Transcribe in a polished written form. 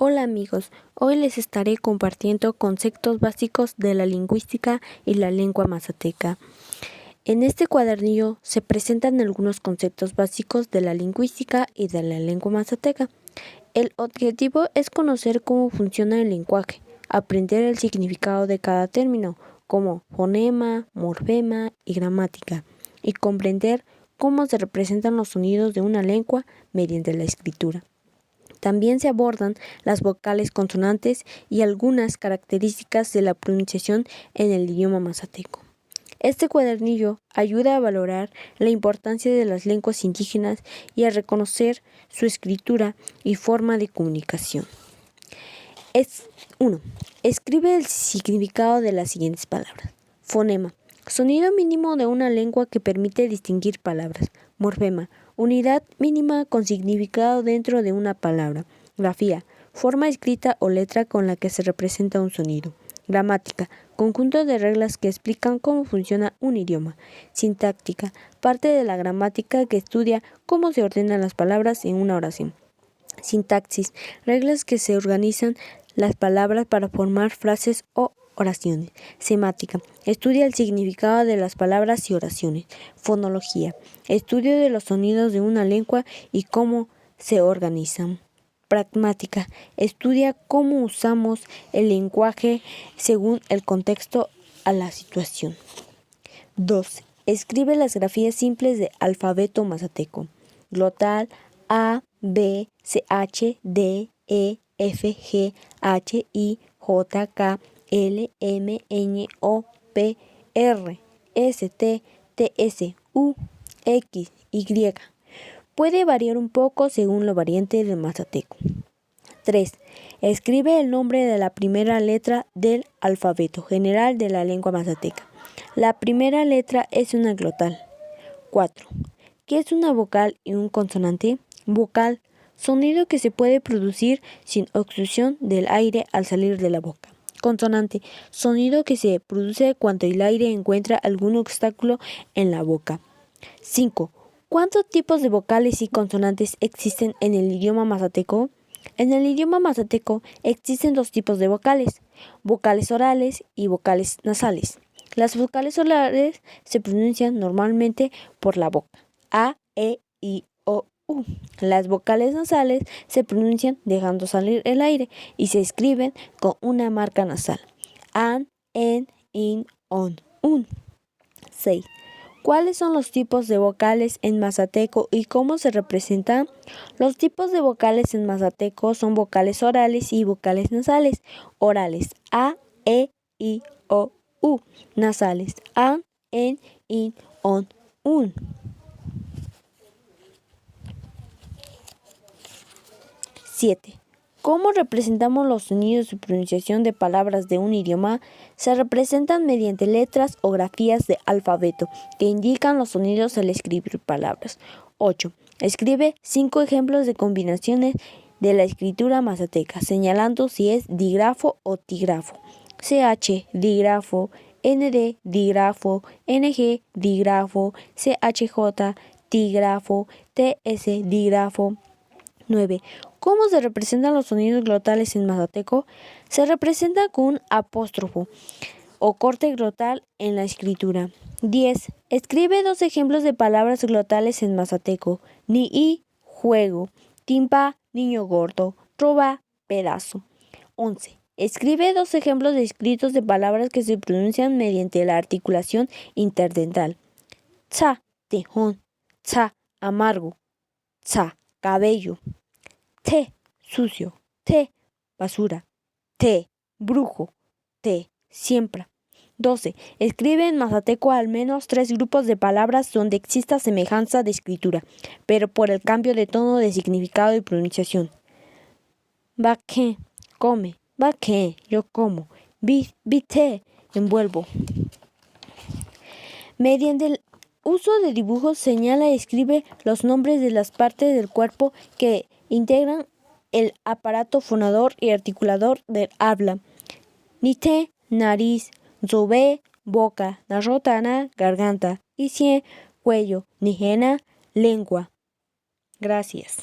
Hola amigos, hoy les estaré compartiendo conceptos básicos de la lingüística y la lengua mazateca. En este cuadernillo se presentan algunos conceptos básicos de la lingüística y de la lengua mazateca. El objetivo es conocer cómo funciona el lenguaje, aprender el significado de cada término, como fonema, morfema y gramática, y comprender cómo se representan los sonidos de una lengua mediante la escritura. También se abordan las vocales consonantes y algunas características de la pronunciación en el idioma mazateco. Este cuadernillo ayuda a valorar la importancia de las lenguas indígenas y a reconocer su escritura y forma de comunicación. 1. Escribe el significado de las siguientes palabras. Fonema. Sonido mínimo de una lengua que permite distinguir palabras. Morfema. Unidad mínima con significado dentro de una palabra. Grafía. Forma escrita o letra con la que se representa un sonido. Gramática. Conjunto de reglas que explican cómo funciona un idioma. Sintáctica. Parte de la gramática que estudia cómo se ordenan las palabras en una oración. Sintaxis. Reglas que se organizan las palabras para formar frases o oraciones. Semática. Estudia el significado de las palabras y oraciones. Fonología. Estudio de los sonidos de una lengua y cómo se organizan. Pragmática. Estudia cómo usamos el lenguaje según el contexto a la situación. 2. Escribe las grafías simples del alfabeto mazateco. Glotal A, B, CH, D, E, F, G, H, I, J, K, L, M, N, O, P, R, S, T, T, S, U, X, Y. Puede variar un poco según la variante del mazateco. 3. Escribe el nombre de la primera letra del alfabeto general de la lengua mazateca. La primera letra es una glotal. 4. ¿Qué es una vocal y un consonante? Vocal, sonido que se puede producir sin obstrucción del aire al salir de la boca. Consonante, sonido que se produce cuando el aire encuentra algún obstáculo en la boca. 5. ¿Cuántos tipos de vocales y consonantes existen en el idioma mazateco? En el idioma mazateco existen dos tipos de vocales orales y vocales nasales. Las vocales orales se pronuncian normalmente por la boca, A, E, I, O, U. Las vocales nasales se pronuncian dejando salir el aire y se escriben con una marca nasal, an, en, in, on, un. 6. ¿Cuáles son los tipos de vocales en mazateco y cómo se representan? Los tipos de vocales en mazateco son vocales orales y vocales nasales. Orales, A, E, I, O, U. Nasales, an, en, in, on, un. 7. ¿Cómo representamos los sonidos de pronunciación de palabras de un idioma? Se representan mediante letras o grafías de alfabeto que indican los sonidos al escribir palabras. 8. Escribe 5 ejemplos de combinaciones de la escritura mazateca, señalando si es dígrafo o tígrafo. CH, dígrafo, ND, dígrafo, NG, dígrafo, CHJ, tígrafo, TS, dígrafo. 9. ¿Cómo se representan los sonidos glotales en mazateco? Se representa con un apóstrofo o corte glotal en la escritura. 10. Escribe 2 ejemplos de palabras glotales en mazateco. Ni, juego. Timpa, niño gordo. Roba, pedazo. 11. Escribe 2 ejemplos de escritos de palabras que se pronuncian mediante la articulación interdental. Tsa, tejón. Tsa, amargo. Tsa, cabello. Te, sucio. Te, basura. Te, brujo. Te, siembra. 12. Escribe en mazateco al menos 3 grupos de palabras donde exista semejanza de escritura, pero por el cambio de tono de significado y pronunciación. Baque, come. Baque, yo como. Vite, envuelvo. Mediante el uso de dibujos señala y escribe los nombres de las partes del cuerpo que integran el aparato fonador y articulador del habla. Nite, nariz, zobe, boca, narrotana, garganta, isie, cuello, nijena, lengua. Gracias.